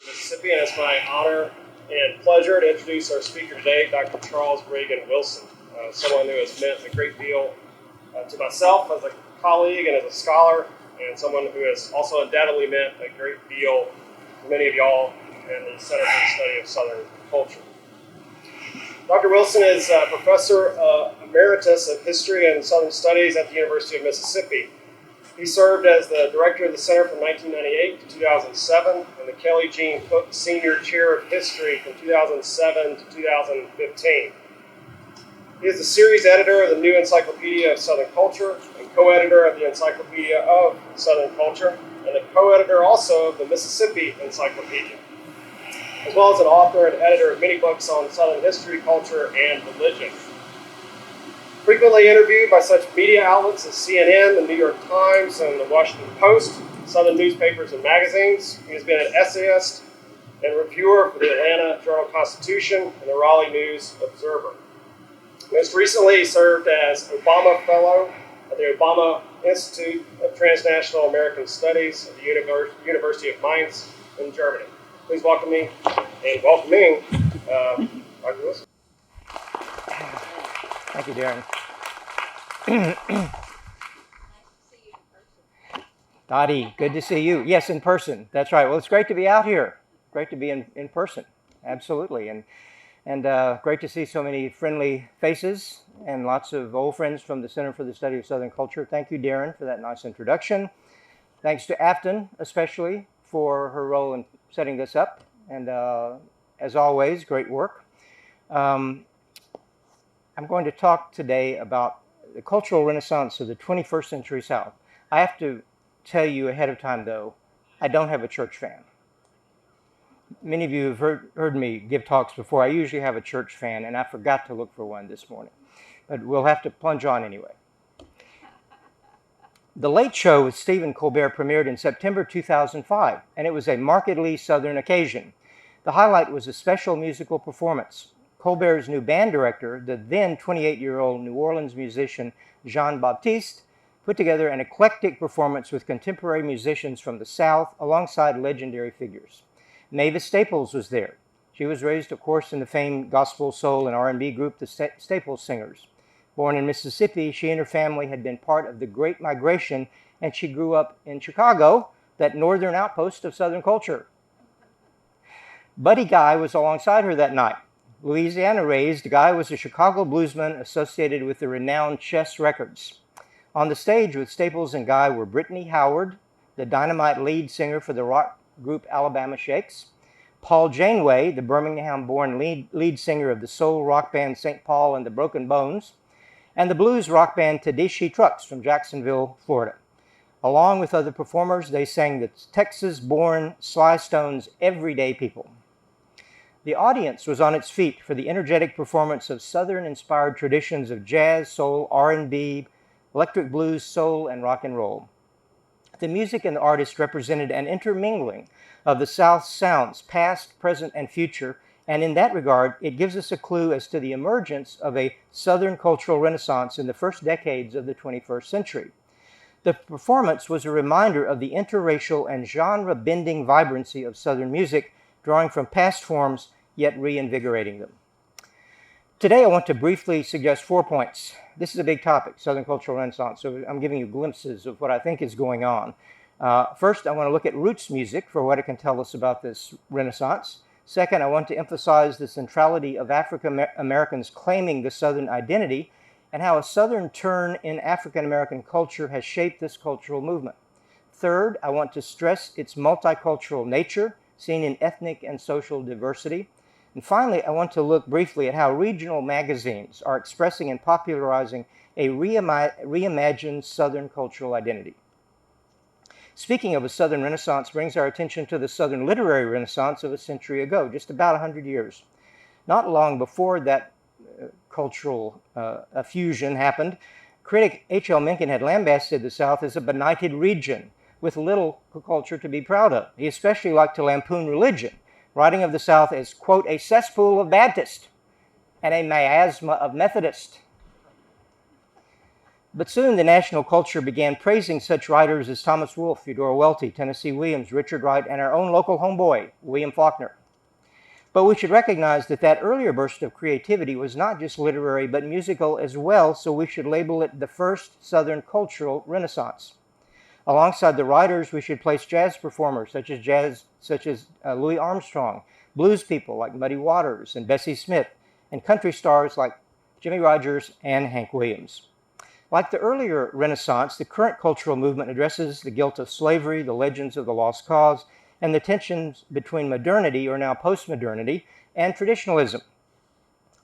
Mississippi, and it's my honor and pleasure to introduce our speaker today, Dr. Charles Reagan Wilson, someone who has meant a great deal to myself as a colleague and as a scholar, and someone who has also undoubtedly meant a great deal to many of y'all in the Center for the Study of Southern Culture. Dr. Wilson is Professor Emeritus of History and Southern Studies at the University of Mississippi. He served as the director of the Center from 1998 to 2007 and the Kelly Jean Cook Senior Chair of History from 2007 to 2015. He is the series editor of the new Encyclopedia of Southern Culture and co-editor of the Encyclopedia of Southern Culture and the co-editor also of the Mississippi Encyclopedia, as well as an author and editor of many books on Southern history, culture, and religion. Frequently interviewed by such media outlets as CNN, the New York Times, and the Washington Post, Southern newspapers and magazines, he has been an essayist and reviewer for the Atlanta Journal-Constitution and the Raleigh News-Observer. Most recently, he served as Obama Fellow at the Obama Institute of Transnational American Studies at the University of Mainz in Germany. Please welcome me and welcoming Dr. Wilson. Thank you, Darren. Dottie, good to see you. Yes, in person. That's right. Well, it's great to be out here. Great to be in person. Absolutely. And great to see so many friendly faces and lots of old friends from the Center for the Study of Southern Culture. Thank you, Darren, for that nice introduction. Thanks to Afton, especially, for her role in setting this up. And as always, great work. I'm going to talk today about the cultural renaissance of the 21st century South. I have to tell you ahead of time, though, I don't have a church fan. Many of you have heard me give talks before. I usually have a church fan, and I forgot to look for one this morning. But we'll have to plunge on anyway. The Late Show with Stephen Colbert premiered in September 2005, and it was a markedly Southern occasion. The highlight was a special musical performance. Colbert's new band director, the then 28-year-old New Orleans musician Jean-Baptiste, put together an eclectic performance with contemporary musicians from the South alongside legendary figures. Mavis Staples was there. She was raised, of course, in the famed gospel, soul, and R&B group, the Staples Singers. Born in Mississippi, she and her family had been part of the Great Migration, and she grew up in Chicago, that northern outpost of Southern culture. Buddy Guy was alongside her that night. Louisiana-raised, Guy was a Chicago bluesman associated with the renowned Chess Records. On the stage with Staples and Guy were Brittany Howard, the dynamite lead singer for the rock group Alabama Shakes, Paul Janeway, the Birmingham-born lead singer of the soul rock band St. Paul and the Broken Bones, and the blues rock band Tedeschi Trucks from Jacksonville, Florida. Along with other performers, they sang the Texas-born Sly Stones' Everyday People. The audience was on its feet for the energetic performance of Southern-inspired traditions of jazz, soul, R&B, electric blues, soul, and rock and roll. The music and the artists represented an intermingling of the South's sounds, past, present, and future, and in that regard, it gives us a clue as to the emergence of a Southern cultural renaissance in the first decades of the 21st century. The performance was a reminder of the interracial and genre-bending vibrancy of Southern music, drawing from past forms, yet reinvigorating them. Today, I want to briefly suggest 4 points. This is a big topic, Southern Cultural Renaissance, so I'm giving you glimpses of what I think is going on. First, I want to look at roots music for what it can tell us about this Renaissance. Second, I want to emphasize the centrality of African Americans claiming the Southern identity and how a Southern turn in African American culture has shaped this cultural movement. Third, I want to stress its multicultural nature, seen in ethnic and social diversity. And finally, I want to look briefly at how regional magazines are expressing and popularizing a reimagined Southern cultural identity. Speaking of a Southern Renaissance brings our attention to the Southern literary Renaissance of a century ago, just about 100 years. Not long before that cultural fusion happened, critic H.L. Mencken had lambasted the South as a benighted region with little culture to be proud of. He especially liked to lampoon religion, writing of the South as, quote, a cesspool of Baptist and a miasma of Methodist. But soon the national culture began praising such writers as Thomas Wolfe, Eudora Welty, Tennessee Williams, Richard Wright, and our own local homeboy, William Faulkner. But we should recognize that that earlier burst of creativity was not just literary, but musical as well, so we should label it the first Southern cultural renaissance. Alongside the writers, we should place jazz performers such as Louis Armstrong, blues people like Muddy Waters and Bessie Smith, and country stars like Jimmy Rogers and Hank Williams. Like the earlier Renaissance, the current cultural movement addresses the guilt of slavery, the legends of the lost cause, and the tensions between modernity, or now postmodernity, and traditionalism.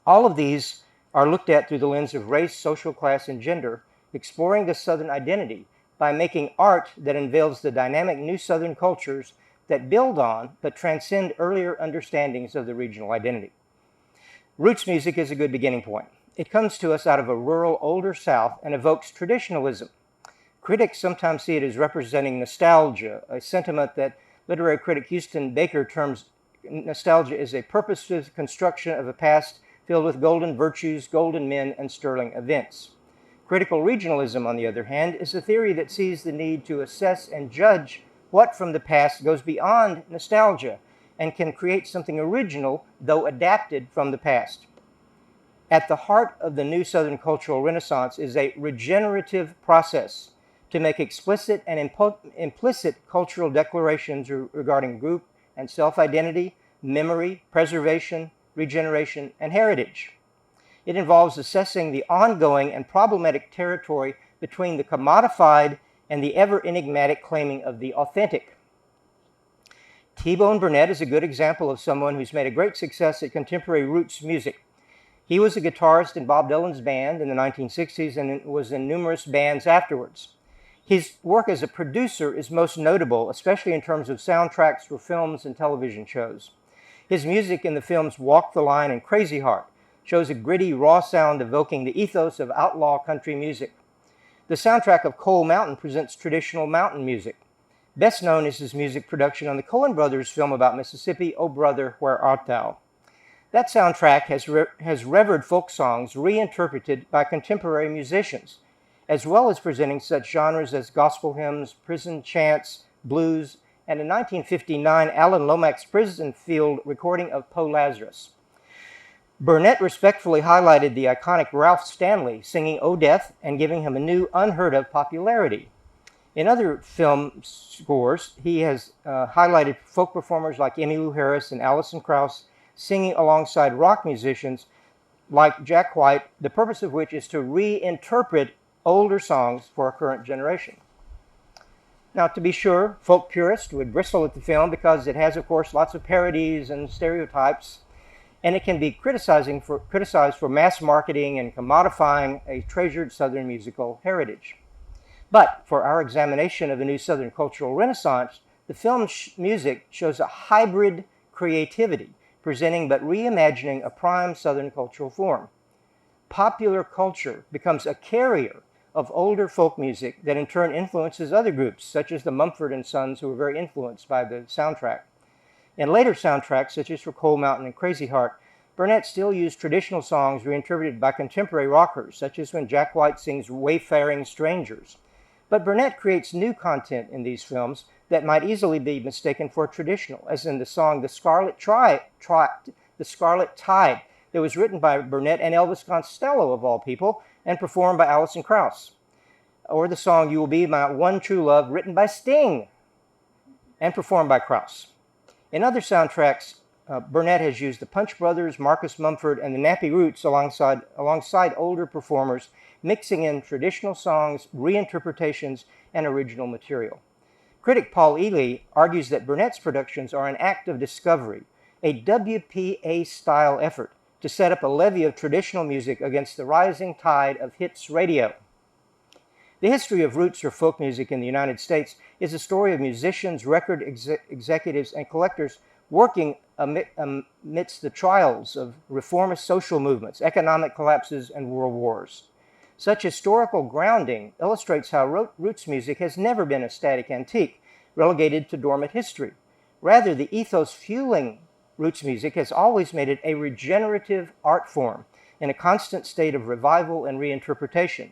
All of these are looked at through the lens of race, social class, and gender, exploring the Southern identity by making art that unveils the dynamic new Southern cultures that build on but transcend earlier understandings of the regional identity. Roots music is a good beginning point. It comes to us out of a rural, older South and evokes traditionalism. Critics sometimes see it as representing nostalgia, a sentiment that literary critic Houston Baker terms nostalgia as a purposeful construction of a past filled with golden virtues, golden men, and sterling events. Critical regionalism, on the other hand, is a theory that sees the need to assess and judge what from the past goes beyond nostalgia and can create something original, though adapted from the past. At the heart of the new Southern cultural renaissance is a regenerative process to make explicit and implicit cultural declarations regarding group and self-identity, memory, preservation, regeneration, and heritage. It involves assessing the ongoing and problematic territory between the commodified and the ever-enigmatic claiming of the authentic. T-Bone Burnett is a good example of someone who's made a great success at contemporary roots music. He was a guitarist in Bob Dylan's band in the 1960s and was in numerous bands afterwards. His work as a producer is most notable, especially in terms of soundtracks for films and television shows. His music in the films Walk the Line and Crazy Heart shows a gritty, raw sound evoking the ethos of outlaw country music. The soundtrack of Coal Mountain presents traditional mountain music. Best known is his music production on the Coen brothers' film about Mississippi, Oh Brother, Where Art Thou? That soundtrack has revered folk songs reinterpreted by contemporary musicians, as well as presenting such genres as gospel hymns, prison chants, blues, and a 1959 Alan Lomax prison field recording of Poe Lazarus. Burnett respectfully highlighted the iconic Ralph Stanley singing Oh Death and giving him a new, unheard-of popularity. In other film scores, he has highlighted folk performers like Emmylou Harris and Alison Krauss singing alongside rock musicians like Jack White, the purpose of which is to reinterpret older songs for a current generation. Now, to be sure, folk purists would bristle at the film because it has, of course, lots of parodies and stereotypes, and it can be criticized for mass marketing and commodifying a treasured Southern musical heritage. But for our examination of the new Southern cultural renaissance, the film's music shows a hybrid creativity, presenting but reimagining a prime Southern cultural form. Popular culture becomes a carrier of older folk music that in turn influences other groups, such as the Mumford & Sons, who were very influenced by the soundtrack. In later soundtracks, such as for Coal Mountain and Crazy Heart, Burnett still used traditional songs reinterpreted by contemporary rockers, such as when Jack White sings Wayfaring Strangers. But Burnett creates new content in these films that might easily be mistaken for traditional, as in the song The Scarlet Tide, that was written by Burnett and Elvis Costello, of all people, and performed by Alison Krauss. Or the song You Will Be My One True Love, written by Sting and performed by Krauss. In other soundtracks, Burnett has used the Punch Brothers, Marcus Mumford, and the Nappy Roots alongside older performers, mixing in traditional songs, reinterpretations, and original material. Critic Paul Ely argues that Burnett's productions are an act of discovery, a WPA-style effort to set up a levee of traditional music against the rising tide of hits radio. The history of roots or folk music in the United States is a story of musicians, record executives, and collectors working amidst the trials of reformist social movements, economic collapses, and world wars. Such historical grounding illustrates how roots music has never been a static antique, relegated to dormant history. Rather, the ethos fueling roots music has always made it a regenerative art form in a constant state of revival and reinterpretation.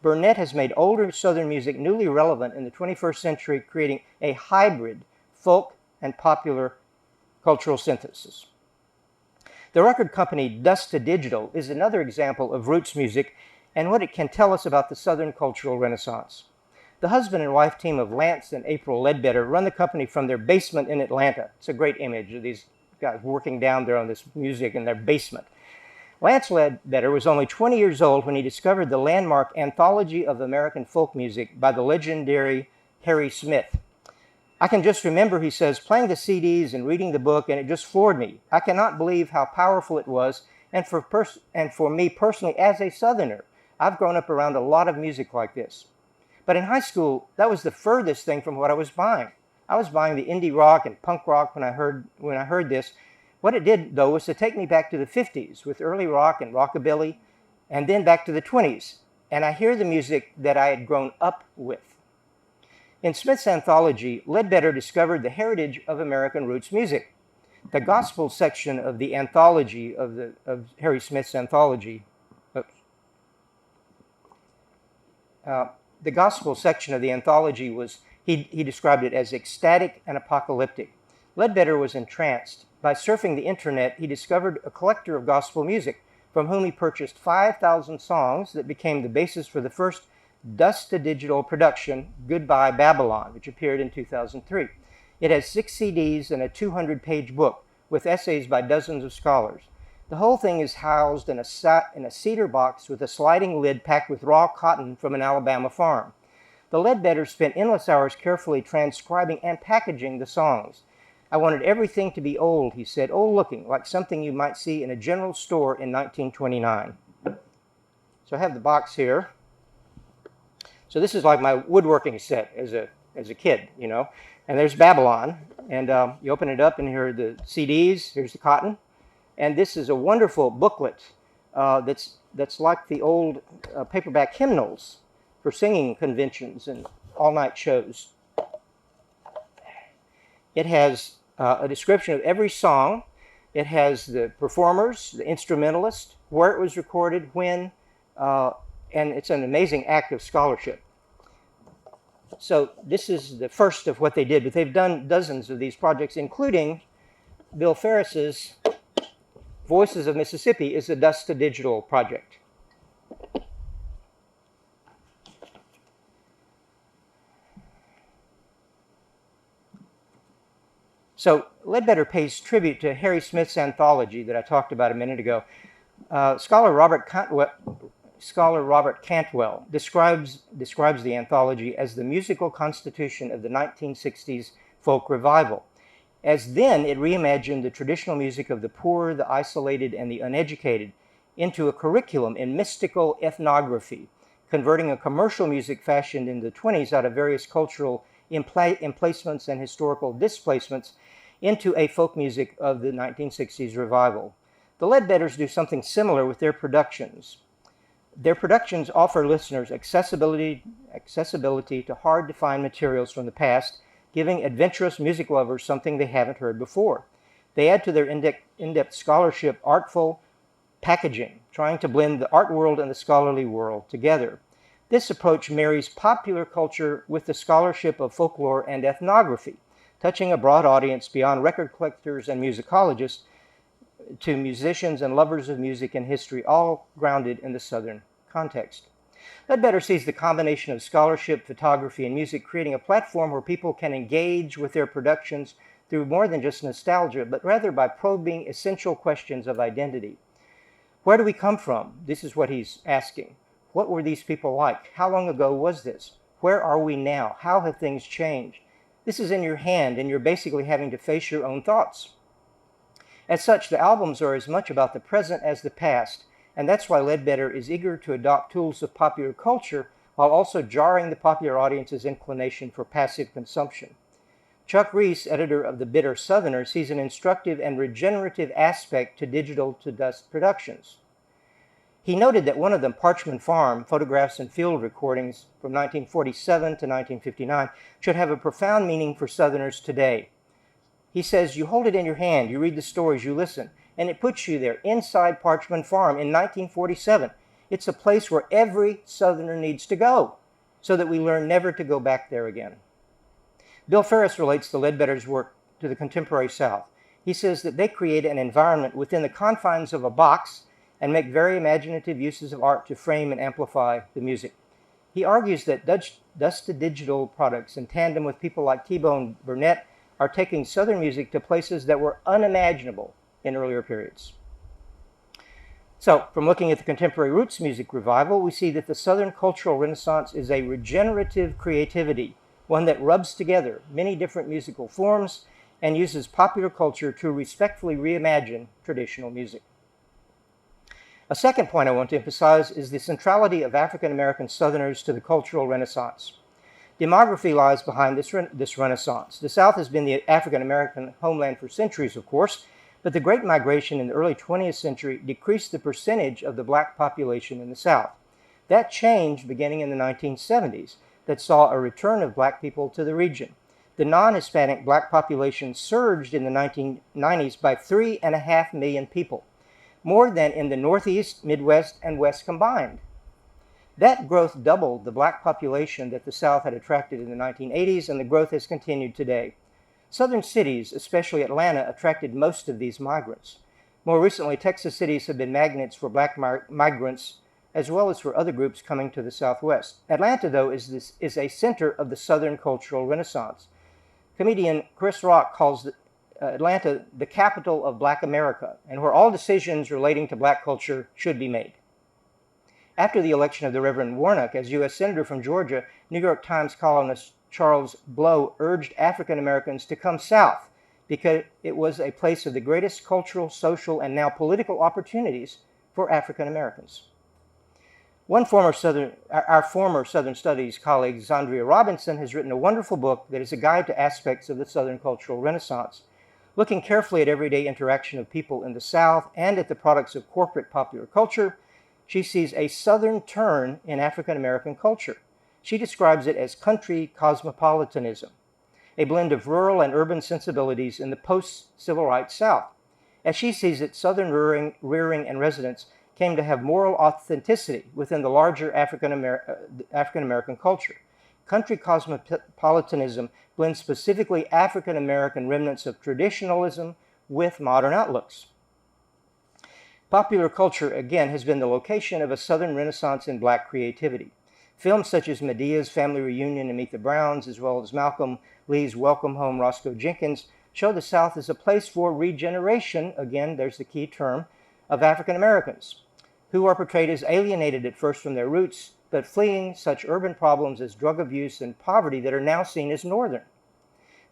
Burnett has made older Southern music newly relevant in the 21st century, creating a hybrid folk and popular cultural synthesis. The record company Dust to Digital is another example of roots music and what it can tell us about the Southern cultural renaissance. The husband and wife team of Lance and April Ledbetter run the company from their basement in Atlanta. It's a great image of these guys working down there on this music in their basement. Lance Ledbetter was only 20 years old when he discovered the landmark Anthology of American Folk Music by the legendary Harry Smith. I can just remember, he says, playing the CDs and reading the book, and it just floored me. I cannot believe how powerful it was, and for me personally as a Southerner, I've grown up around a lot of music like this. But in high school, that was the furthest thing from what I was buying. I was buying the indie rock and punk rock when I heard this. What it did, though, was to take me back to the 50s with early rock and rockabilly, and then back to the 20s. And I hear the music that I had grown up with. In Smith's anthology, Ledbetter discovered the heritage of American roots music. The gospel section of the anthology of Harry Smith's anthology. The gospel section of the anthology was, he described it as ecstatic and apocalyptic. Ledbetter was entranced. By surfing the internet, he discovered a collector of gospel music, from whom he purchased 5,000 songs that became the basis for the first Dust to Digital production, Goodbye Babylon, which appeared in 2003. It has 6 CDs and a 200-page book with essays by dozens of scholars. The whole thing is housed in a cedar box with a sliding lid packed with raw cotton from an Alabama farm. The Ledbetters spent endless hours carefully transcribing and packaging the songs. I wanted everything to be old, he said, old-looking, like something you might see in a general store in 1929. So I have the box here. So this is like my woodworking set as a kid, you know. And there's Babylon, and you open it up, and here are the CDs. Here's the cotton, and this is a wonderful booklet that's like the old paperback hymnals for singing conventions and all-night shows. It has a description of every song. It has the performers, the instrumentalist, where it was recorded, when, and it's an amazing act of scholarship. So this is the first of what they did, but they've done dozens of these projects, including Bill Ferris's Voices of Mississippi is a Dust to Digital project. So Ledbetter pays tribute to Harry Smith's anthology that I talked about a minute ago. Scholar Robert Cantwell describes the anthology as the musical constitution of the 1960s folk revival, as then it reimagined the traditional music of the poor, the isolated, and the uneducated into a curriculum in mystical ethnography, converting a commercial music fashioned in the 20s out of various cultural emplacements and historical displacements into a folk music of the 1960s revival. The Ledbetters do something similar with their productions. Their productions offer listeners accessibility to hard-to-find materials from the past, giving adventurous music lovers something they haven't heard before. They add to their in-depth scholarship artful packaging, trying to blend the art world and the scholarly world together. This approach marries popular culture with the scholarship of folklore and ethnography, touching a broad audience beyond record collectors and musicologists to musicians and lovers of music and history, all grounded in the Southern context. Ledbetter sees the combination of scholarship, photography, and music creating a platform where people can engage with their productions through more than just nostalgia, but rather by probing essential questions of identity. Where do we come from? This is what he's asking. What were these people like? How long ago was this? Where are we now? How have things changed? This is in your hand, and you're basically having to face your own thoughts. As such, the albums are as much about the present as the past, and that's why Ledbetter is eager to adopt tools of popular culture while also jarring the popular audience's inclination for passive consumption. Chuck Reese, editor of The Bitter Southerner, sees an instructive and regenerative aspect to digital to dust productions. He noted that one of them, Parchman Farm, Photographs and Field Recordings from 1947 to 1959, should have a profound meaning for Southerners today. He says, you hold it in your hand, you read the stories, you listen, and it puts you there inside Parchman Farm in 1947. It's a place where every Southerner needs to go so that we learn never to go back there again. Bill Ferris relates the Ledbetter's work to the contemporary South. He says that they create an environment within the confines of a box and make very imaginative uses of art to frame and amplify the music. He argues that dust-to-digital products, in tandem with people like T-Bone Burnett, are taking Southern music to places that were unimaginable in earlier periods. So, from looking at the contemporary roots music revival, we see that the Southern cultural renaissance is a regenerative creativity, one that rubs together many different musical forms and uses popular culture to respectfully reimagine traditional music. A second point I want to emphasize is the centrality of African American Southerners to the cultural renaissance. Demography lies behind this renaissance. The South has been the African American homeland for centuries, of course, but the Great Migration in the early 20th century decreased the percentage of the black population in the South. That changed beginning in the 1970s, that saw a return of black people to the region. The non-Hispanic black population surged in the 1990s by 3.5 million people, more than in the Northeast, Midwest, and West combined. That growth doubled the black population that the South had attracted in the 1980s, and the growth has continued today. Southern cities, especially Atlanta, attracted most of these migrants. More recently, Texas cities have been magnets for black migrants, as well as for other groups coming to the Southwest. Atlanta, though, is a center of the Southern cultural renaissance. Comedian Chris Rock calls Atlanta the capital of Black America, and where all decisions relating to black culture should be made. After the election of the Reverend Warnock as U.S. Senator from Georgia, New York Times columnist Charles Blow urged African Americans to come south because it was a place of the greatest cultural, social, and now political opportunities for African Americans. Our former Southern Studies colleague, Zandria Robinson, has written a wonderful book that is a guide to aspects of the Southern cultural renaissance. Looking carefully at everyday interaction of people in the South and at the products of corporate popular culture, she sees a Southern turn in African American culture. She describes it as country cosmopolitanism, a blend of rural and urban sensibilities in the post-civil rights South. As she sees it, Southern rearing and residence came to have moral authenticity within the larger African American culture. Country cosmopolitanism blends specifically African American remnants of traditionalism with modern outlooks. Popular culture, again, has been the location of a Southern renaissance in black creativity. Films such as Medea's Family Reunion and Meet the Browns, as well as Malcolm Lee's Welcome Home, Roscoe Jenkins, show the South as a place for regeneration, again, there's the key term, of African Americans, who are portrayed as alienated at first from their roots, but fleeing such urban problems as drug abuse and poverty that are now seen as Northern.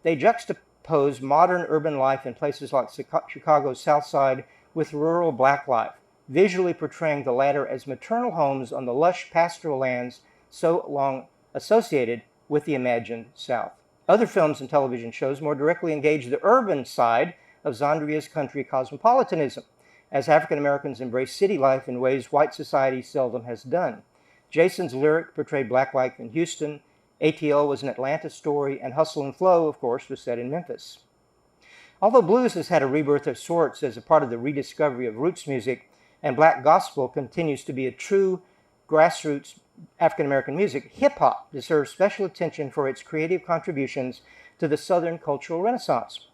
They juxtapose modern urban life in places like Chicago's South Side with rural black life, visually portraying the latter as maternal homes on the lush pastoral lands so long associated with the imagined South. Other films and television shows more directly engage the urban side of Zandria's country cosmopolitanism, as African Americans embrace city life in ways white society seldom has done. Jason's Lyric portrayed black life in Houston, ATL was an Atlanta story, and Hustle and Flow, of course, was set in Memphis. Although blues has had a rebirth of sorts as a part of the rediscovery of roots music, and black gospel continues to be a true grassroots African American music, hip-hop deserves special attention for its creative contributions to the Southern cultural renaissance.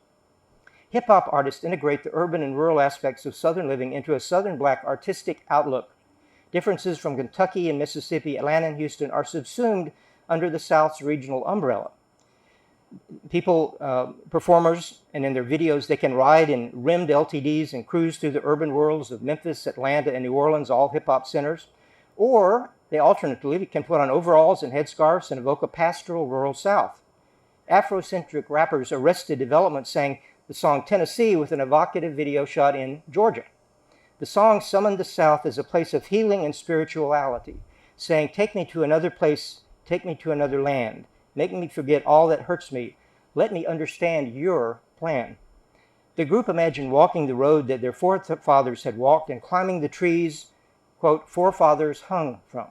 Hip-hop artists integrate the urban and rural aspects of Southern living into a Southern black artistic outlook. Differences from Kentucky and Mississippi, Atlanta and Houston are subsumed under the South's regional umbrella. Performers, and in their videos, they can ride in rimmed LTDs and cruise through the urban worlds of Memphis, Atlanta, and New Orleans, all hip-hop centers. Or they alternatively can put on overalls and headscarves and evoke a pastoral rural South. Afrocentric rappers arrested development sang the song Tennessee with an evocative video shot in Georgia. The song summoned the South as a place of healing and spirituality, saying, "Take me to another place, take me to another land, make me forget all that hurts me, let me understand your plan." The group imagined walking the road that their forefathers had walked and climbing the trees, quote, forefathers hung from.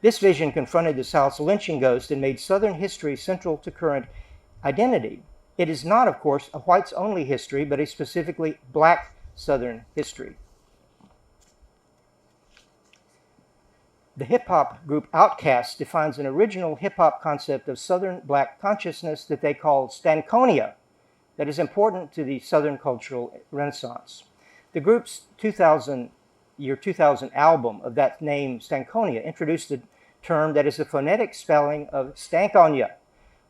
This vision confronted the South's lynching ghost and made Southern history central to current identity. It is not, of course, a whites-only history, but a specifically black Southern history. The hip-hop group Outkast defines an original hip-hop concept of Southern Black consciousness that they call stankonia, that is important to the Southern cultural renaissance. The group's 2000 album of that name, Stankonia, introduced a term that is a phonetic spelling of stankonia,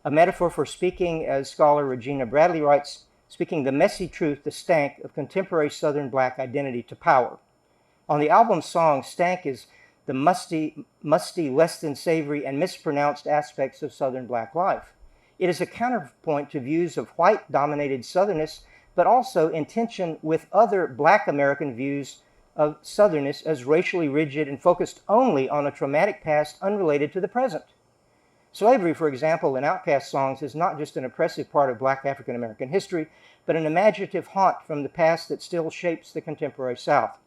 a metaphor for speaking, as scholar Regina Bradley writes, speaking the messy truth, the stank of contemporary Southern Black identity to power. On the album's song, stank is the musty, less than savory, and mispronounced aspects of Southern Black life. It is a counterpoint to views of white-dominated Southernness, but also in tension with other Black American views of Southernness as racially rigid and focused only on a traumatic past unrelated to the present. Slavery, for example, in Outkast songs is not just an oppressive part of Black African American history, but an imaginative haunt from the past that still shapes the contemporary South.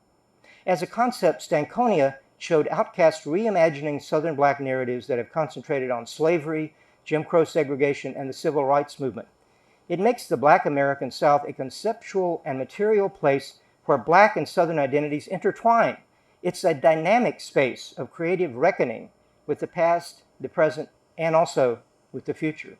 As a concept, Stankonia showed Outkast reimagining Southern Black narratives that have concentrated on slavery, Jim Crow segregation, and the civil rights movement. It makes the Black American South a conceptual and material place where Black and Southern identities intertwine. It's a dynamic space of creative reckoning with the past, the present, and also with the future.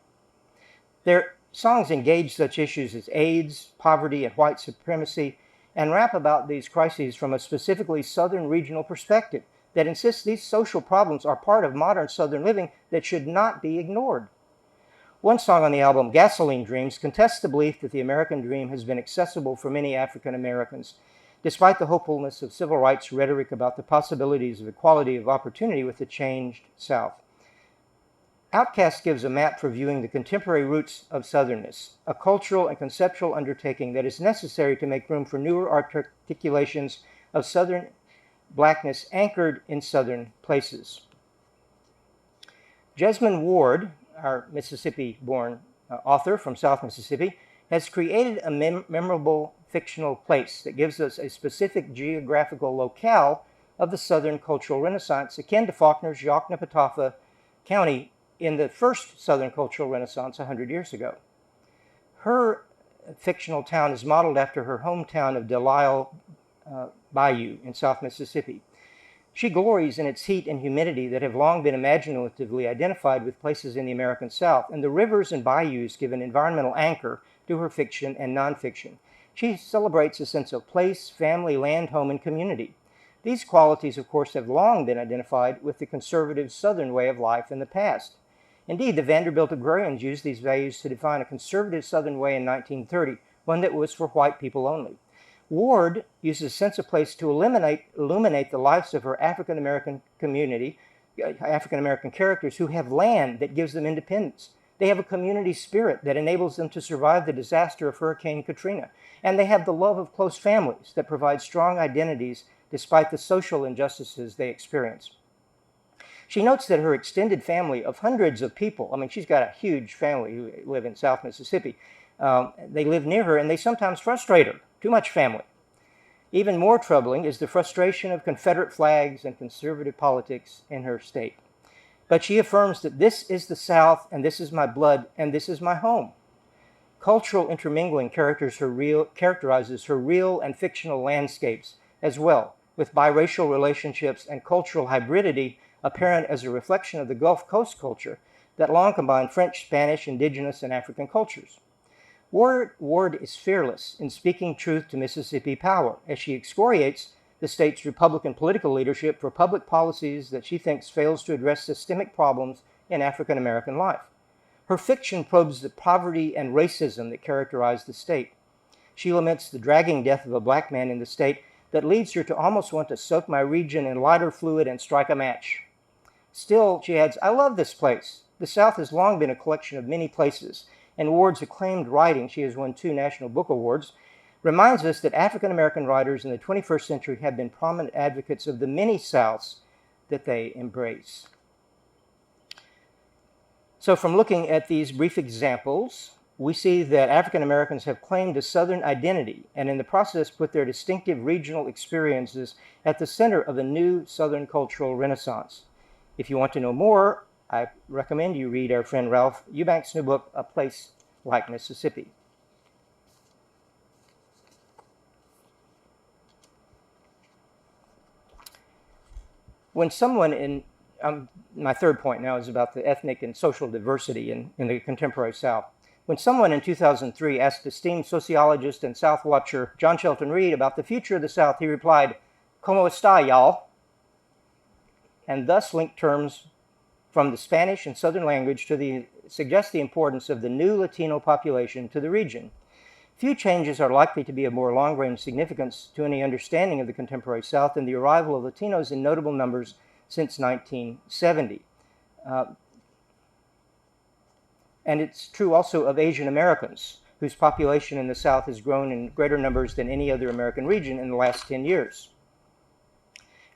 Their songs engage such issues as AIDS, poverty, and white supremacy, and rap about these crises from a specifically Southern regional perspective that insists these social problems are part of modern Southern living that should not be ignored. One song on the album, Gasoline Dreams, contests the belief that the American dream has been accessible for many African Americans, despite the hopefulness of civil rights rhetoric about the possibilities of equality of opportunity with the changed South. Outkast gives a map for viewing the contemporary roots of Southernness, a cultural and conceptual undertaking that is necessary to make room for newer articulations of Southern Blackness anchored in Southern places. Jesmyn Ward, our Mississippi-born author from South Mississippi, has created a memorable fictional place that gives us a specific geographical locale of the Southern cultural renaissance, akin to Faulkner's Yoknapatawpha County in the first Southern cultural renaissance 100 years ago. Her fictional town is modeled after her hometown of Delisle Bayou in South Mississippi. She glories in its heat and humidity that have long been imaginatively identified with places in the American South, and the rivers and bayous give an environmental anchor to her fiction and nonfiction. She celebrates a sense of place, family, land, home, and community. These qualities, of course, have long been identified with the conservative Southern way of life in the past. Indeed, the Vanderbilt agrarians used these values to define a conservative Southern way in 1930, one that was for white people only. Ward uses sense of place to illuminate the lives of her African American community, African American characters who have land that gives them independence. They have a community spirit that enables them to survive the disaster of Hurricane Katrina. And they have the love of close families that provide strong identities despite the social injustices they experience. She notes that her extended family of hundreds of people, I mean, she's got a huge family who live in South Mississippi. They live near her and they sometimes frustrate her. Too much family. Even more troubling is the frustration of Confederate flags and conservative politics in her state. But she affirms that this is the South, and this is my blood, and this is my home. Cultural intermingling characterizes her real and fictional landscapes as well, with biracial relationships and cultural hybridity apparent as a reflection of the Gulf Coast culture that long combined French, Spanish, indigenous, and African cultures. Ward is fearless in speaking truth to Mississippi power as she excoriates the state's Republican political leadership for public policies that she thinks fails to address systemic problems in African American life. Her fiction probes the poverty and racism that characterize the state. She laments the dragging death of a Black man in the state that leads her to almost want to soak my region in lighter fluid and strike a match. Still, she adds, I love this place. The South has long been a collection of many places, and Ward's acclaimed writing, she has won 2 National Book Awards, reminds us that African American writers in the 21st century have been prominent advocates of the many Souths that they embrace. So from looking at these brief examples, we see that African Americans have claimed a Southern identity and in the process put their distinctive regional experiences at the center of a new Southern cultural renaissance. If you want to know more, I recommend you read our friend Ralph Eubank's new book, A Place Like Mississippi. When someone in, my third point now is about the ethnic and social diversity in the contemporary South. When someone in 2003 asked esteemed sociologist and South watcher John Shelton Reed about the future of the South, he replied, "Como está, y'all?" and thus linked terms from the Spanish and Southern language to suggest the importance of the new Latino population to the region. Few changes are likely to be of more long-range significance to any understanding of the contemporary South than the arrival of Latinos in notable numbers since 1970. And it's true also of Asian Americans, whose population in the South has grown in greater numbers than any other American region in the last 10 years.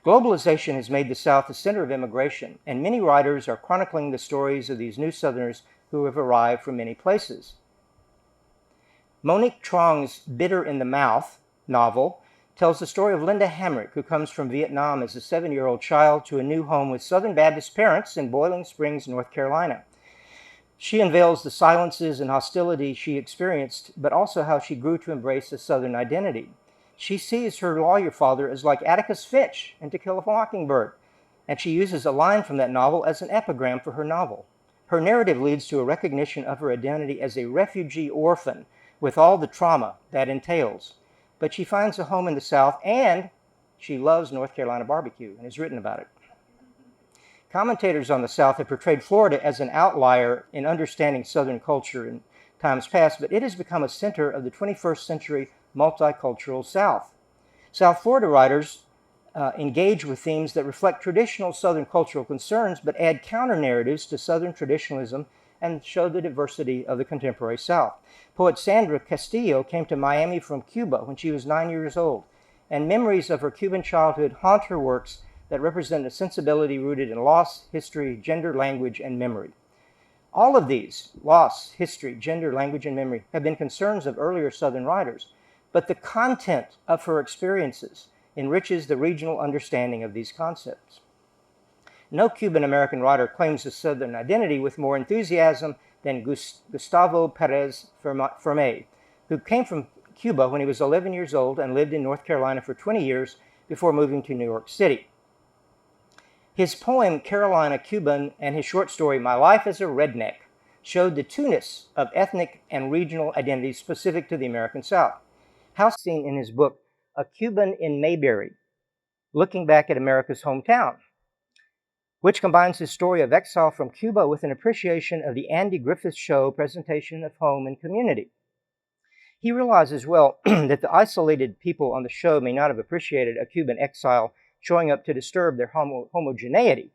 Globalization has made the South the center of immigration, and many writers are chronicling the stories of these new Southerners who have arrived from many places. Monique Truong's Bitter in the Mouth novel tells the story of Linda Hamrick, who comes from Vietnam as a 7-year-old child to a new home with Southern Baptist parents in Boiling Springs, North Carolina. She unveils the silences and hostility she experienced, but also how she grew to embrace a Southern identity. She sees her lawyer father as like Atticus Finch in To Kill a Mockingbird, and she uses a line from that novel as an epigram for her novel. Her narrative leads to a recognition of her identity as a refugee orphan with all the trauma that entails. But she finds a home in the South, and she loves North Carolina barbecue and has written about it. Commentators on the South have portrayed Florida as an outlier in understanding Southern culture in times past, but it has become a center of the 21st century multicultural South. South Florida writers engage with themes that reflect traditional Southern cultural concerns, but add counter-narratives to Southern traditionalism and show the diversity of the contemporary South. Poet Sandra Castillo came to Miami from Cuba when she was 9 years old, and memories of her Cuban childhood haunt her works that represent a sensibility rooted in loss, history, gender, language, and memory. All of these, loss, history, gender, language, and memory, have been concerns of earlier Southern writers, but the content of her experiences enriches the regional understanding of these concepts. No Cuban-American writer claims a Southern identity with more enthusiasm than Gustavo Perez Fermé, who came from Cuba when he was 11 years old and lived in North Carolina for 20 years before moving to New York City. His poem, Carolina Cuban, and his short story, My Life as a Redneck, showed the two-ness of ethnic and regional identities specific to the American South. House seen in his book, A Cuban in Mayberry, looking back at America's hometown, which combines his story of exile from Cuba with an appreciation of the Andy Griffith Show presentation of home and community. He realizes well that the isolated people on the show may not have appreciated a Cuban exile showing up to disturb their homogeneity,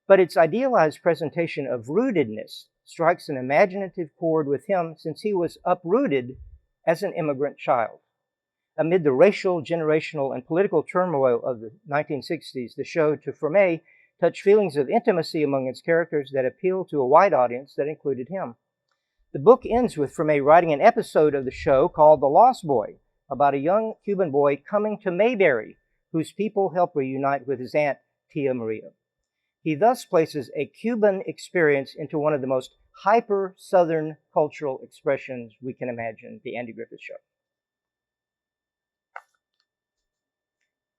but its idealized presentation of rootedness strikes an imaginative chord with him since he was uprooted as an immigrant child. Amid the racial, generational, and political turmoil of the 1960s, the show, to Fermé, touched feelings of intimacy among its characters that appealed to a wide audience that included him. The book ends with Fermé writing an episode of the show called The Lost Boy, about a young Cuban boy coming to Mayberry, whose people help reunite with his aunt, Tia Maria. He thus places a Cuban experience into one of the most hyper-Southern cultural expressions we can imagine, the Andy Griffith Show.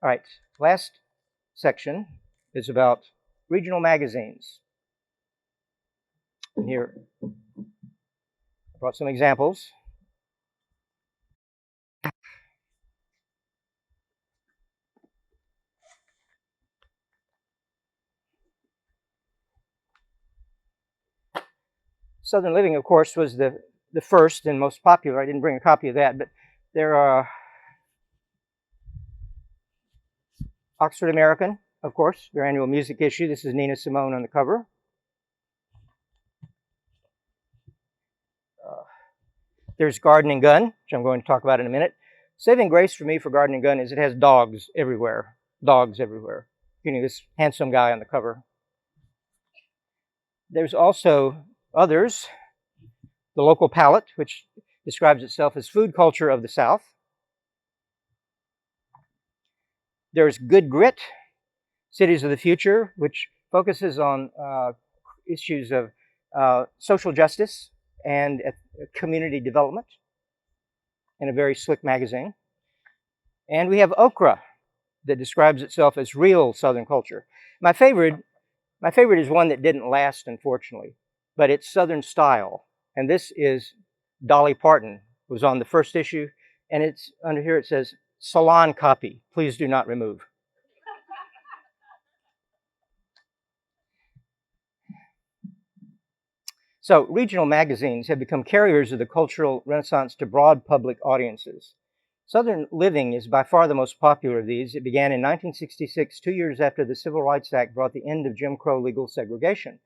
All right, last section is about regional magazines. And here, I brought some examples. Southern Living, of course, was the first and most popular. I didn't bring a copy of that, but there are Oxford American, of course, their annual music issue. This is Nina Simone on the cover. There's Garden and Gun, which I'm going to talk about in a minute. Saving grace for me for Garden and Gun is it has dogs everywhere. Dogs everywhere. You know, this handsome guy on the cover. There's also others. The Local Palate, which describes itself as food culture of the South. There's Good Grit, Cities of the Future, which focuses on issues of social justice and community development in a very slick magazine. And we have Okra, that describes itself as real Southern culture. My favorite is one that didn't last, unfortunately, but it's Southern style. And this is Dolly Parton, was on the first issue, and it's under here it says, salon copy, please do not remove. So, regional magazines have become carriers of the cultural renaissance to broad public audiences. Southern Living is by far the most popular of these. It began in 1966, 2 years after the Civil Rights Act brought the end of Jim Crow legal segregation.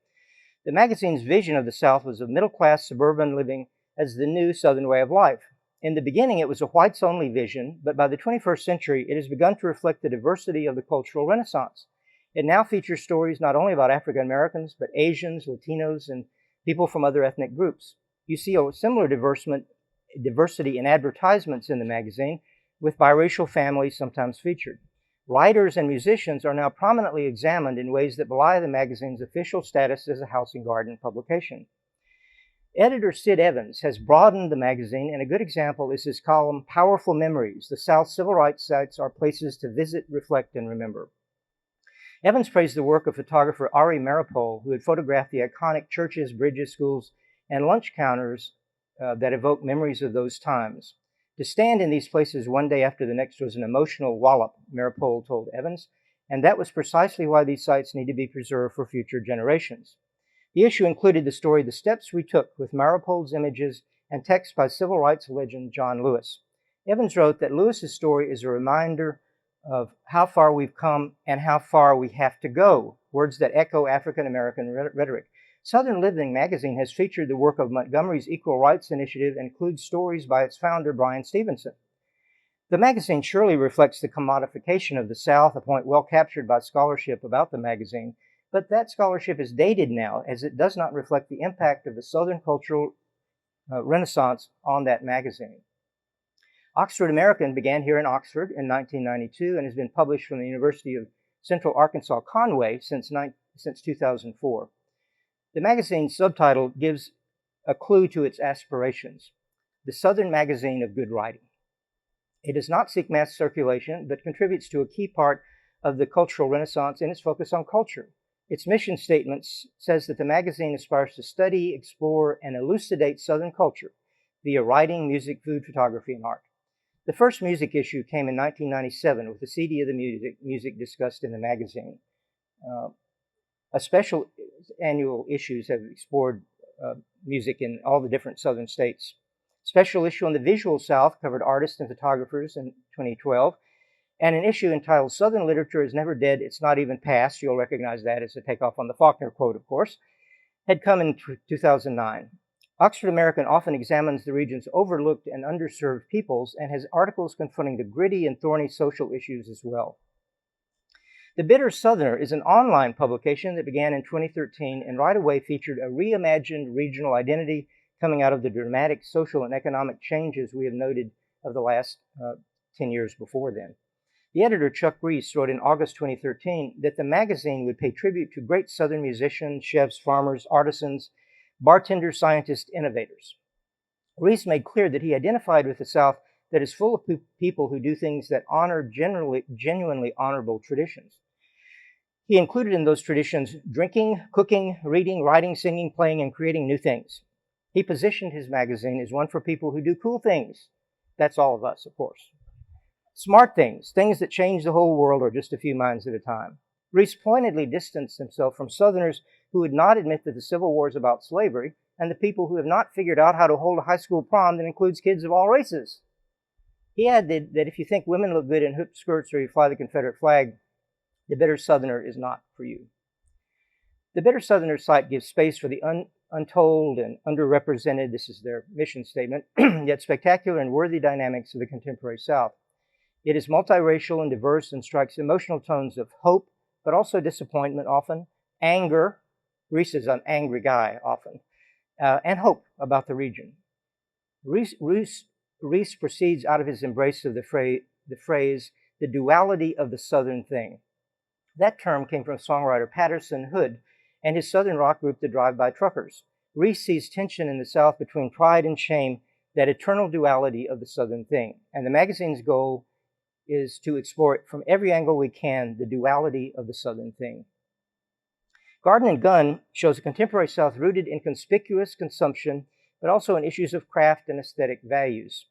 The magazine's vision of the South was of middle-class suburban living as the new Southern way of life. In the beginning, it was a whites-only vision, but by the 21st century, it has begun to reflect the diversity of the cultural renaissance. It now features stories not only about African Americans, but Asians, Latinos, and people from other ethnic groups. You see a similar diversity in advertisements in the magazine, with biracial families sometimes featured. Writers and musicians are now prominently examined in ways that belie the magazine's official status as a house and garden publication. Editor Sid Evans has broadened the magazine, and a good example is his column, Powerful Memories. The South's civil rights sites are places to visit, reflect, and remember. Evans praised the work of photographer Ari Maripol, who had photographed the iconic churches, bridges, schools, and lunch counters that evoke memories of those times. To stand in these places one day after the next was an emotional wallop, Maripol told Evans, and that was precisely why these sites need to be preserved for future generations. The issue included the story The Steps We Took, with Maripol's images and text by civil rights legend John Lewis. Evans wrote that Lewis's story is a reminder of how far we've come and how far we have to go, words that echo African American rhetoric. Southern Living magazine has featured the work of Montgomery's Equal Rights Initiative and includes stories by its founder, Brian Stevenson. The magazine surely reflects the commodification of the South, a point well captured by scholarship about the magazine, but that scholarship is dated now, as it does not reflect the impact of the Southern cultural renaissance on that magazine. Oxford American began here in Oxford in 1992 and has been published from the University of Central Arkansas Conway since 2004. The magazine's subtitle gives a clue to its aspirations: the Southern magazine of good writing. It does not seek mass circulation, but contributes to a key part of the cultural renaissance in its focus on culture. Its mission statement says that the magazine aspires to study, explore, and elucidate Southern culture via writing, music, food, photography, and art. The first music issue came in 1997 with a CD of the music discussed in the magazine. A special annual issues have explored music in all the different Southern states. Special issue on the visual South covered artists and photographers in 2012. And an issue entitled Southern Literature is Never Dead, It's Not Even Past, you'll recognize that as a takeoff on the Faulkner quote, of course, had come in 2009. Oxford American often examines the region's overlooked and underserved peoples and has articles confronting the gritty and thorny social issues as well. The Bitter Southerner is an online publication that began in 2013 and right away featured a reimagined regional identity coming out of the dramatic social and economic changes we have noted of the last 10 years before then. The editor, Chuck Reese, wrote in August 2013 that the magazine would pay tribute to great Southern musicians, chefs, farmers, artisans, bartenders, scientists, innovators. Reese made clear that he identified with the South that is full of people who do things that honor genuinely honorable traditions. He included in those traditions drinking, cooking, reading, writing, singing, playing, and creating new things. He positioned his magazine as one for people who do cool things. That's all of us, of course. Smart things, things that change the whole world or just a few minds at a time. Reese pointedly distanced himself from Southerners who would not admit that the Civil War is about slavery and the people who have not figured out how to hold a high school prom that includes kids of all races. He added that if you think women look good in hoop skirts or you fly the Confederate flag, the Bitter Southerner is not for you. The Bitter Southerner site gives space for the untold and underrepresented, this is their mission statement, yet spectacular and worthy dynamics of the contemporary South. It is multiracial and diverse and strikes emotional tones of hope, but also disappointment often, anger, Reese is an angry guy often, and hope about the region. Reese proceeds out of his embrace of the phrase, the duality of the Southern thing. That term came from songwriter Patterson Hood and his Southern rock group, the Drive-By Truckers. Reese sees tension in the South between pride and shame, that eternal duality of the Southern thing. And the magazine's goal is to explore it from every angle we can, the duality of the Southern thing. Garden and Gun shows a contemporary South rooted in conspicuous consumption, but also in issues of craft and aesthetic values.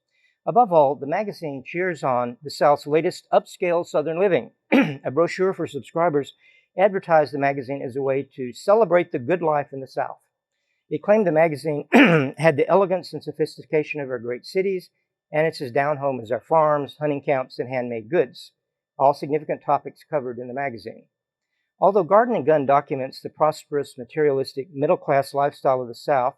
Above all, the magazine cheers on the South's latest upscale Southern living. A brochure for subscribers advertised the magazine as a way to celebrate the good life in the South. It claimed the magazine had the elegance and sophistication of our great cities, and it's as down home as our farms, hunting camps, and handmade goods, all significant topics covered in the magazine. Although Garden and Gun documents the prosperous, materialistic, middle-class lifestyle of the South,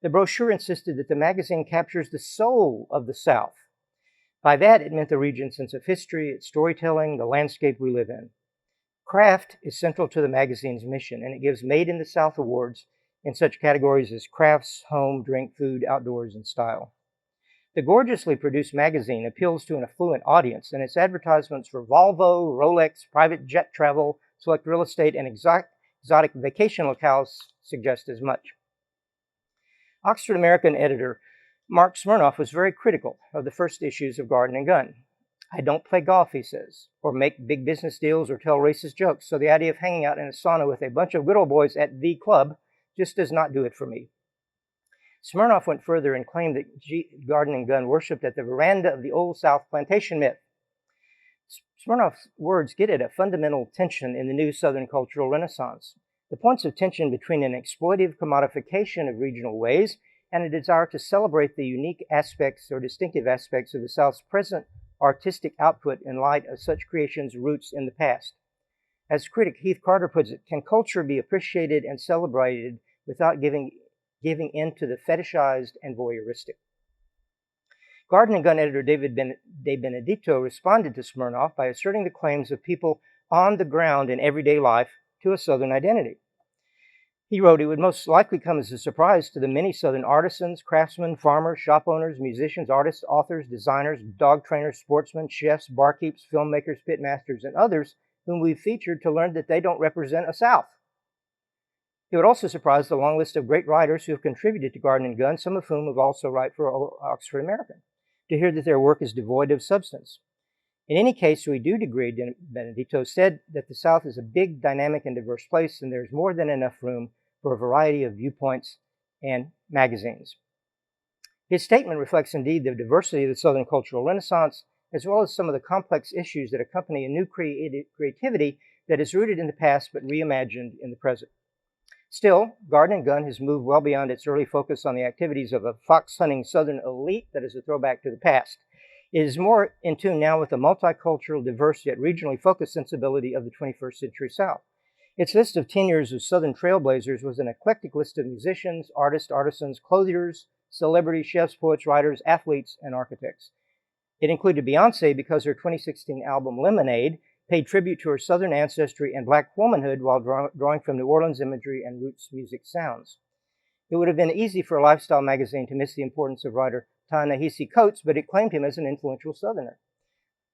the brochure insisted that the magazine captures the soul of the South. By that, it meant the region's sense of history, its storytelling, the landscape we live in. Craft is central to the magazine's mission, and it gives Made in the South awards in such categories as crafts, home, drink, food, outdoors, and style. The gorgeously produced magazine appeals to an affluent audience, and its advertisements for Volvo, Rolex, private jet travel, select real estate, and exotic vacation locales suggest as much. Oxford American editor Mark Smirnoff was very critical of the first issues of Garden and Gun. I don't play golf, he says, or make big business deals or tell racist jokes, so the idea of hanging out in a sauna with a bunch of good old boys at the club just does not do it for me. Smirnoff went further and claimed that Garden and Gun worshipped at the veranda of the Old South plantation myth. Smirnoff's words get at a fundamental tension in the new Southern cultural renaissance. The points of tension between an exploitive commodification of regional ways and a desire to celebrate the unique aspects or distinctive aspects of the South's present artistic output in light of such creations' roots in the past. As critic Heath Carter puts it, can culture be appreciated and celebrated without giving in to the fetishized and voyeuristic? Garden and Gun editor David De Benedicto responded to Smirnoff by asserting the claims of people on the ground in everyday life to a Southern identity. He wrote, it would most likely come as a surprise to the many Southern artisans, craftsmen, farmers, shop owners, musicians, artists, authors, designers, dog trainers, sportsmen, chefs, barkeeps, filmmakers, pitmasters, and others whom we've featured to learn that they don't represent a South. It would also surprise the long list of great writers who have contributed to Garden and Gun, some of whom have also write for Oxford American, to hear that their work is devoid of substance. In any case, we do agree, Benedicto said, that the South is a big, dynamic, and diverse place, and there's more than enough room for a variety of viewpoints and magazines. His statement reflects indeed the diversity of the Southern cultural renaissance, as well as some of the complex issues that accompany a new creativity that is rooted in the past but reimagined in the present. Still, Garden and Gun has moved well beyond its early focus on the activities of a fox-hunting Southern elite that is a throwback to the past. It is more in tune now with the multicultural, diverse, yet regionally focused sensibility of the 21st century South. Its list of 10 years of Southern trailblazers was an eclectic list of musicians, artists, artisans, clothiers, celebrities, chefs, poets, writers, athletes, and architects. It included Beyoncé because her 2016 album Lemonade paid tribute to her Southern ancestry and Black womanhood while drawing from New Orleans imagery and roots music sounds. It would have been easy for a lifestyle magazine to miss the importance of writer Ta-Nehisi Coates, but it claimed him as an influential Southerner.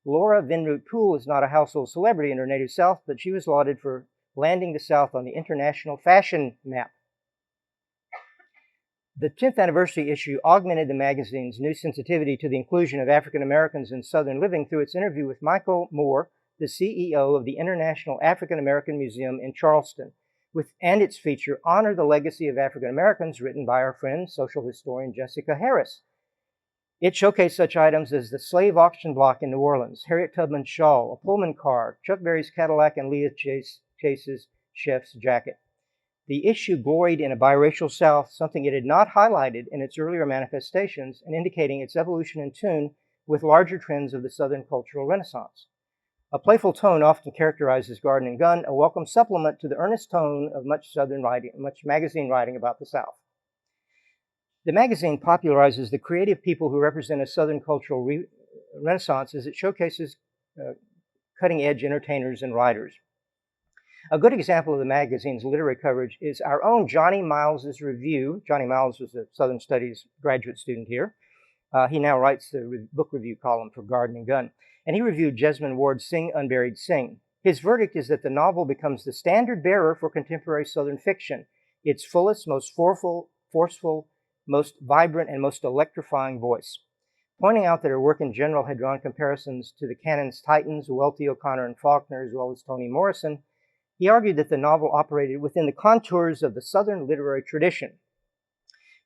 Laura Vinroot Poole is not a household celebrity in her native South, but she was lauded for landing the South on the international fashion map. The 10th anniversary issue augmented the magazine's new sensitivity to the inclusion of African Americans in Southern living through its interview with Michael Moore, the CEO of the International African American Museum in Charleston, and its feature, Honor the Legacy of African Americans, written by our friend, social historian Jessica Harris. It showcased such items as the slave auction block in New Orleans, Harriet Tubman's shawl, a Pullman car, Chuck Berry's Cadillac, and Leah Chase's chef's jacket. The issue gloried in a biracial South, something it had not highlighted in its earlier manifestations, and indicating its evolution in tune with larger trends of the Southern cultural renaissance. A playful tone often characterizes Garden and Gun, a welcome supplement to the earnest tone of much Southern writing, much magazine writing about the South. The magazine popularizes the creative people who represent a Southern cultural renaissance as it showcases cutting-edge entertainers and writers. A good example of the magazine's literary coverage is our own Johnny Miles's review. Johnny Miles was a Southern Studies graduate student here. He now writes the book review column for Garden and Gun, and he reviewed Jesmond Ward's Sing Unburied Sing. His verdict is that the novel becomes the standard bearer for contemporary Southern fiction, its fullest, most forceful, most vibrant, and most electrifying voice. Pointing out that her work in general had drawn comparisons to the canon's titans, Welty, O'Connor, and Faulkner, as well as Toni Morrison, He argued that the novel operated within the contours of the Southern literary tradition.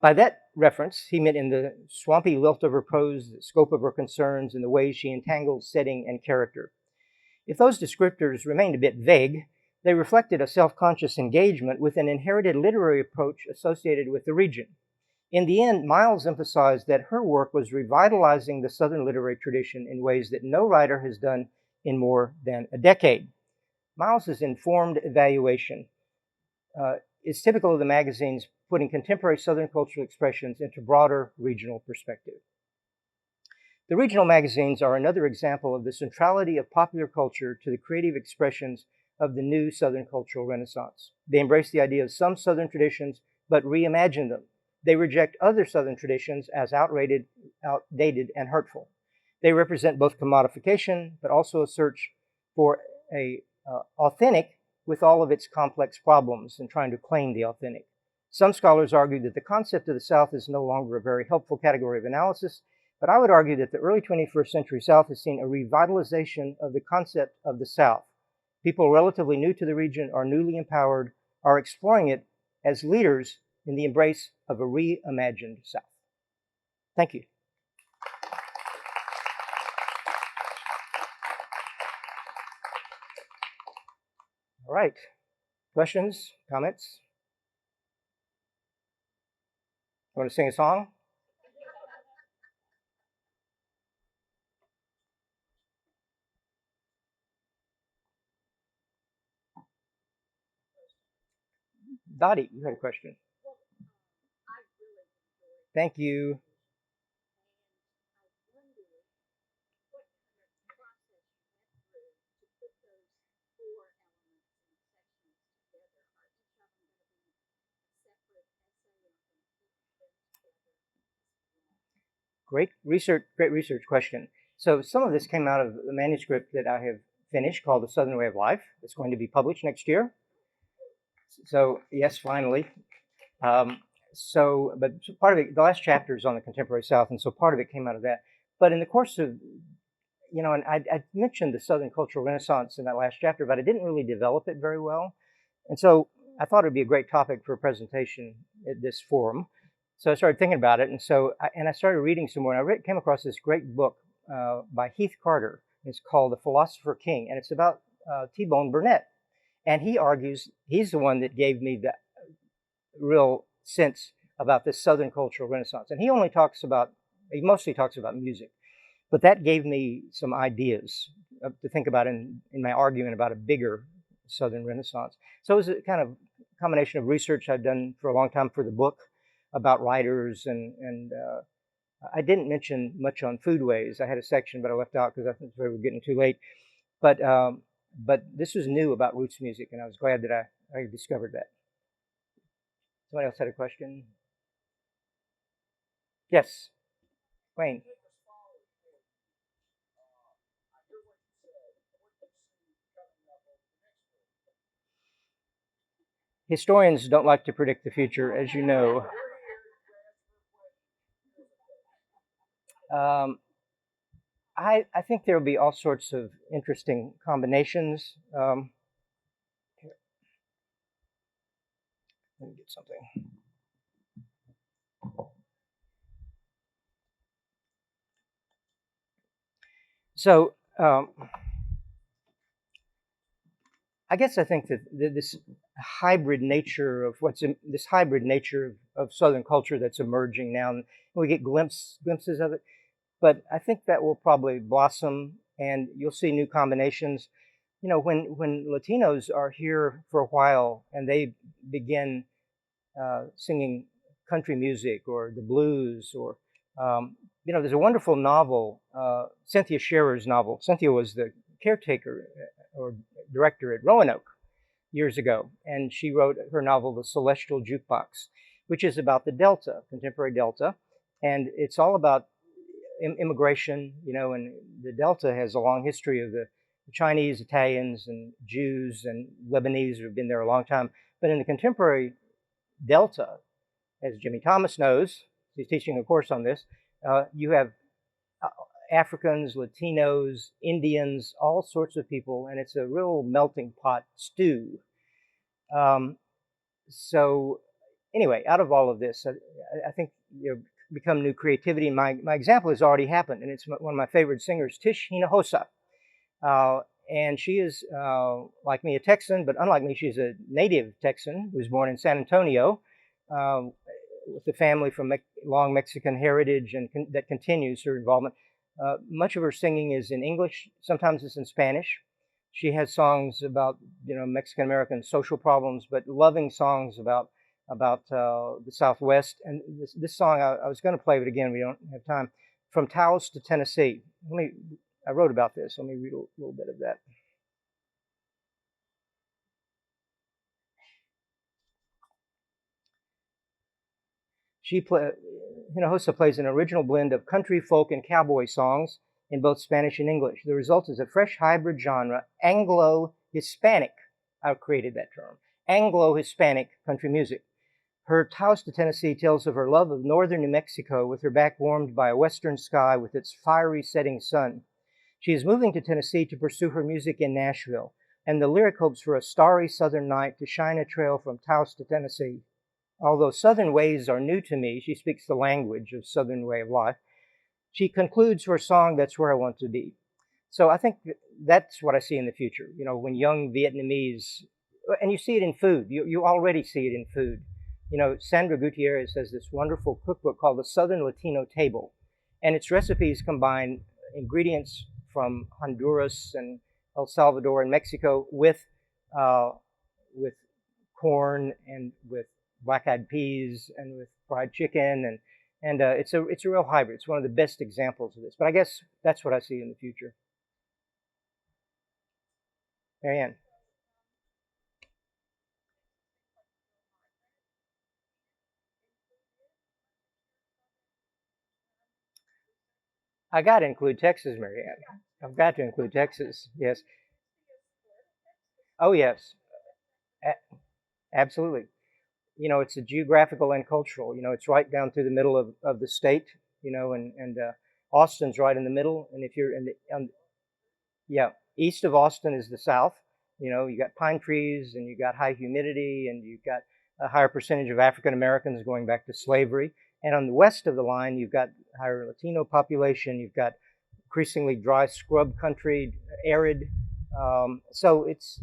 By that reference, he meant in the swampy lilt of her prose, the scope of her concerns, and the way she entangled setting and character. If those descriptors remained a bit vague, they reflected a self-conscious engagement with an inherited literary approach associated with the region. In the end, Miles emphasized that her work was revitalizing the Southern literary tradition in ways that no writer has done in more than a decade. Miles's informed evaluation is typical of the magazine's putting contemporary Southern cultural expressions into broader regional perspective. The regional magazines are another example of the centrality of popular culture to the creative expressions of the new Southern cultural renaissance. They embrace the idea of some Southern traditions, but reimagine them. They reject other Southern traditions as outdated, and hurtful. They represent both commodification, but also a search for a authentic with all of its complex problems and trying to claim the authentic. Some scholars argue that the concept of the South is no longer a very helpful category of analysis, but I would argue that the early 21st century South has seen a revitalization of the concept of the South. People relatively new to the region are newly empowered, are exploring it as leaders in the embrace of a reimagined South. Thank you. All right. Questions, comments? Want to sing a song? Dottie, you had a question. Thank you. Great research question. So some of this came out of the manuscript that I have finished called The Southern Way of Life. It's going to be published next year. So yes, finally. But part of it, the last chapter is on the contemporary South, and so part of it came out of that. But in the course of, and I mentioned the Southern Cultural Renaissance in that last chapter, but I didn't really develop it very well. And so I thought it'd be a great topic for a presentation at this forum. So I started thinking about it, and I started reading some more. And I came across this great book by Heath Carter. It's called The Philosopher King, and it's about T-Bone Burnett. And he argues, he's the one that gave me the real sense about this Southern Cultural Renaissance. And he mostly talks about music, but that gave me some ideas to think about in my argument about a bigger Southern Renaissance. So it was a kind of combination of research I've done for a long time for the book about writers, and I didn't mention much on foodways. I had a section, but I left out because I think we were getting too late. But this was new about roots music, and I was glad that I discovered that. Somebody else had a question? Yes, Wayne. Historians don't like to predict the future, as you know. I think there will be all sorts of interesting combinations. Let me get something. So I guess I think that this hybrid nature of Southern culture that's emerging now, and we get glimpses of it. But I think that will probably blossom, and you'll see new combinations. When Latinos are here for a while and they begin singing country music or the blues, or there's a wonderful novel, Cynthia Scherer's novel. Cynthia was the caretaker or director at Roanoke years ago, and she wrote her novel, The Celestial Jukebox, which is about the Delta, contemporary Delta, and it's all about immigration, and the Delta has a long history of the Chinese, Italians, and Jews and Lebanese who have been there a long time. But in the contemporary Delta, as Jimmy Thomas knows, he's teaching a course on this, you have Africans, Latinos, Indians, all sorts of people, and it's a real melting pot stew. So anyway, out of all of this, I think become new creativity. My example has already happened, and it's one of my favorite singers, Tish Hosa. And she is, like me, a Texan, but unlike me, she's a native Texan who was born in San Antonio with a family from long Mexican heritage and that continues her involvement. Much of her singing is in English. Sometimes it's in Spanish. She has songs about Mexican American social problems, but loving songs about the Southwest. And this song, I was going to play it again. We don't have time. From Taos to Tennessee. I wrote about this. Let me read a little bit of that. Hosa plays an original blend of country, folk, and cowboy songs in both Spanish and English. The result is a fresh hybrid genre, Anglo-Hispanic. I created that term. Anglo-Hispanic country music. Her Taos to Tennessee tells of her love of northern New Mexico with her back warmed by a western sky with its fiery setting sun. She is moving to Tennessee to pursue her music in Nashville, and the lyric hopes for a starry southern night to shine a trail from Taos to Tennessee. Although southern ways are new to me, she speaks the language of southern way of life. She concludes her song, "That's Where I Want to Be." So I think that's what I see in the future. When young Vietnamese, and you see it in food. You already see it in food. Sandra Gutierrez has this wonderful cookbook called The Southern Latino Table, and its recipes combine ingredients from Honduras and El Salvador and Mexico with corn and with black-eyed peas and with fried chicken, and it's a real hybrid. It's one of the best examples of this. But I guess that's what I see in the future. Marianne. I got to include Texas, Marianne. I've got to include Texas. Yes. Oh, yes. Absolutely. It's a geographical and cultural. It's right down through the middle of the state. And Austin's right in the middle. And if you're east of Austin is the South. You got pine trees, and you got high humidity, and you've got a higher percentage of African Americans going back to slavery. And on the west of the line, you've got higher Latino population. You've got increasingly dry scrub country, arid. So it's,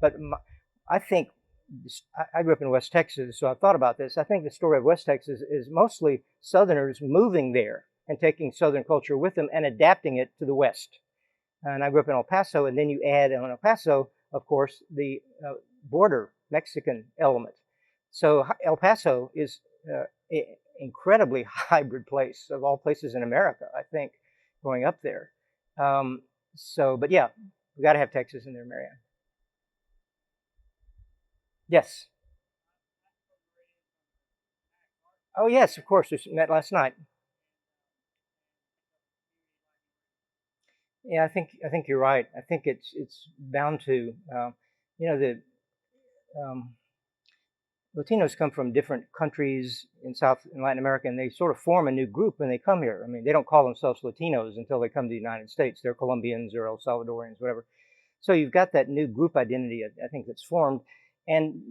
but I think I grew up in West Texas, so I've thought about this. I think the story of West Texas is mostly Southerners moving there and taking Southern culture with them and adapting it to the West. And I grew up in El Paso, and then you add on El Paso, of course, the border Mexican element. So El Paso is an incredibly hybrid place, of all places in America, I think, growing up there. But yeah, we got to have Texas in there, Marianne. Yes. Oh, yes, of course. We met last night. Yeah, I think you're right. I think it's bound to, the Latinos come from different countries in South and Latin America, and they sort of form a new group when they come here. I mean, they don't call themselves Latinos until they come to the United States. They're Colombians or El Salvadorians, whatever. So you've got that new group identity, I think, that's formed. And,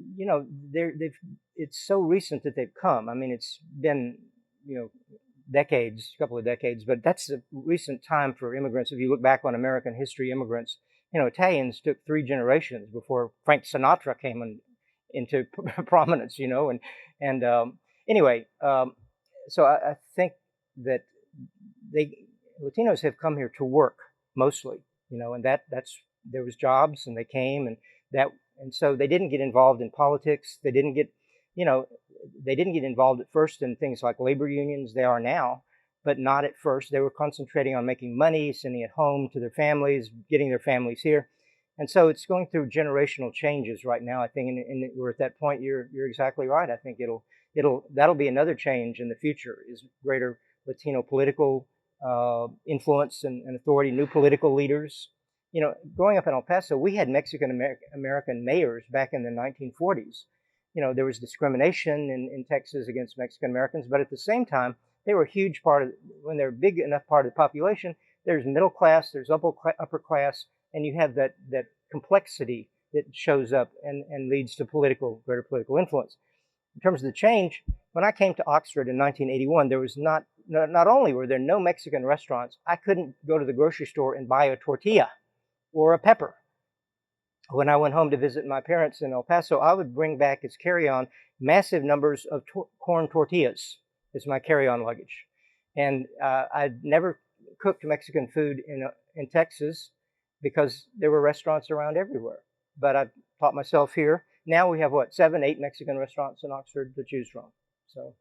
it's so recent that they've come. I mean, it's been, decades, a couple of decades, but that's a recent time for immigrants. If you look back on American history, immigrants, Italians took 3 generations before Frank Sinatra came into prominence, anyway, so I think that Latinos have come here to work mostly, and there was jobs, and they came, and so they didn't get involved in politics. They didn't get involved at first in things like labor unions. They are now, but not at first. They were concentrating on making money, sending it home to their families, getting their families here. And so it's going through generational changes right now, I think, and we're at that point. You're exactly right. I think that'll be another change in the future, is greater Latino political influence and authority, new political leaders. Growing up in El Paso, we had Mexican American mayors back in the 1940s. There was discrimination in Texas against Mexican Americans, but at the same time, They were a huge part of, when they're a big enough part of the population, there's middle class, there's upper class, and you have that complexity that shows up and leads to greater political influence. In terms of the change, when I came to Oxford in 1981, there was not only were there no Mexican restaurants, I couldn't go to the grocery store and buy a tortilla or a pepper. When I went home to visit my parents in El Paso, I would bring back as carry-on massive numbers of corn tortillas as my carry-on luggage. And I'd never cooked Mexican food in Texas because there were restaurants around everywhere. But I taught myself here. Now we have, 7, 8 Mexican restaurants in Oxford to choose from. So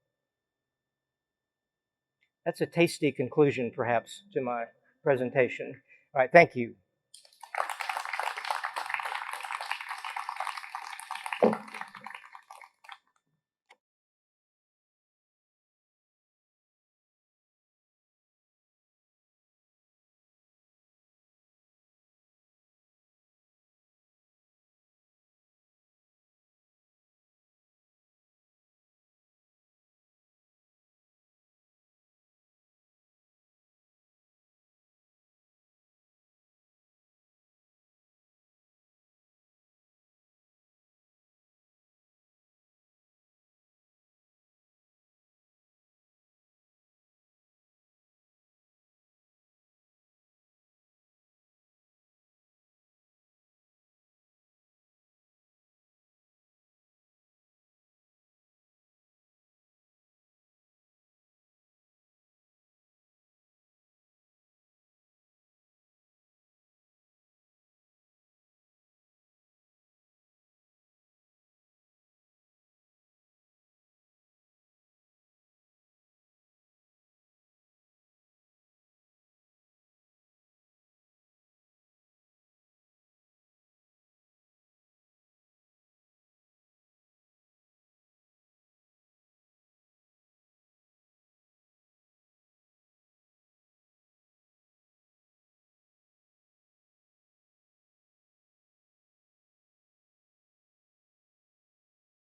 that's a tasty conclusion, perhaps, to my presentation. All right, thank you.